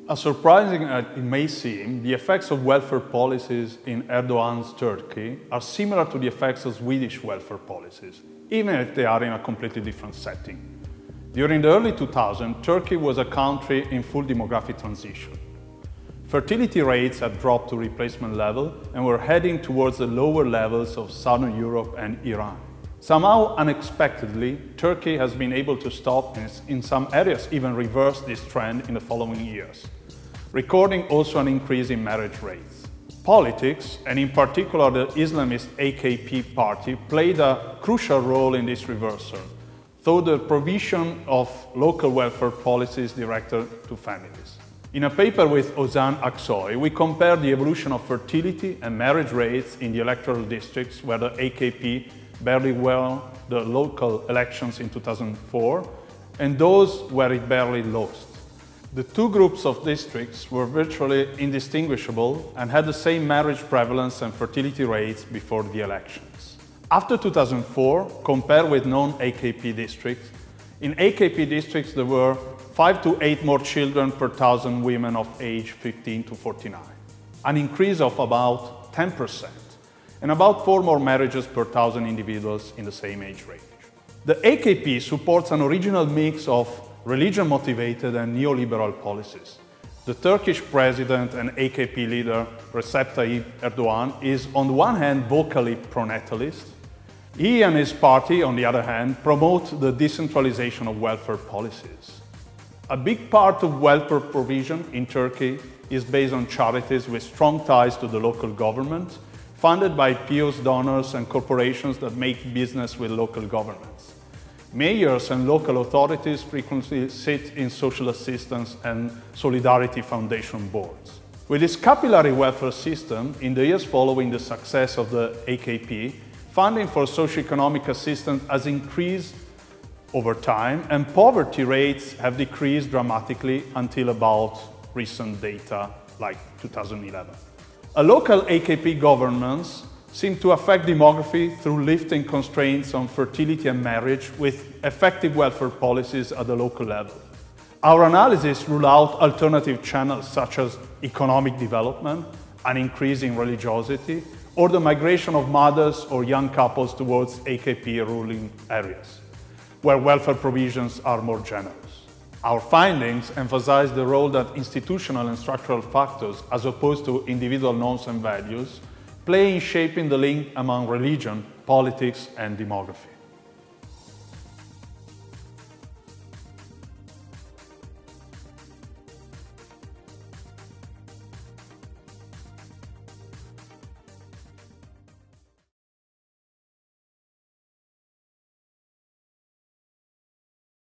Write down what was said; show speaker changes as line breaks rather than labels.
As surprising as it may seem, the effects of welfare policies in Erdogan's Turkey are similar to the effects of Swedish welfare policies, even if they are in a completely different setting. During the early 2000s, Turkey was a country in full demographic transition. Fertility rates had dropped to replacement level and were heading towards the lower levels of Southern Europe and Iran. Somehow, unexpectedly, Turkey has been able to stop and in some areas even reverse this trend in the following years, recording also an increase in marriage rates. Politics, and in particular the Islamist AKP party, played a crucial role in this reversal, through the provision of local welfare policies directed to families. In a paper with Ozan Aksoy, we compared the evolution of fertility and marriage rates in the electoral districts where the AKP barely won the local elections in 2004 and those where it barely lost. The two groups of districts were virtually indistinguishable and had the same marriage prevalence and fertility rates before the elections. After 2004, compared with non-AKP districts, in AKP districts there were 5 to 8 more children per 1,000 women of age 15 to 49, an increase of about 10%, and about 4 more marriages per 1,000 individuals in the same age range. The AKP supports an original mix of religion-motivated and neoliberal policies. The Turkish president and AKP leader Recep Tayyip Erdogan is on the one hand vocally pro-natalist. He and his party, on the other hand, promote the decentralization of welfare policies. A big part of welfare provision in Turkey is based on charities with strong ties to the local government, funded by pious donors and corporations that make business with local governments. Mayors and local authorities frequently sit in social assistance and solidarity foundation boards. With this capillary welfare system, in the years following the success of the AKP, funding for socioeconomic assistance has increased over time, and poverty rates have decreased dramatically until about recent data like 2011. A local AKP governance seemed to affect demography through lifting constraints on fertility and marriage with effective welfare policies at the local level. Our analysis ruled out alternative channels such as economic development, an increase in religiosity, or the migration of mothers or young couples towards AKP ruling areas, where welfare provisions are more generous. Our findings emphasize the role that institutional and structural factors, as opposed to individual norms and values, play in shaping the link among religion, politics, and demography.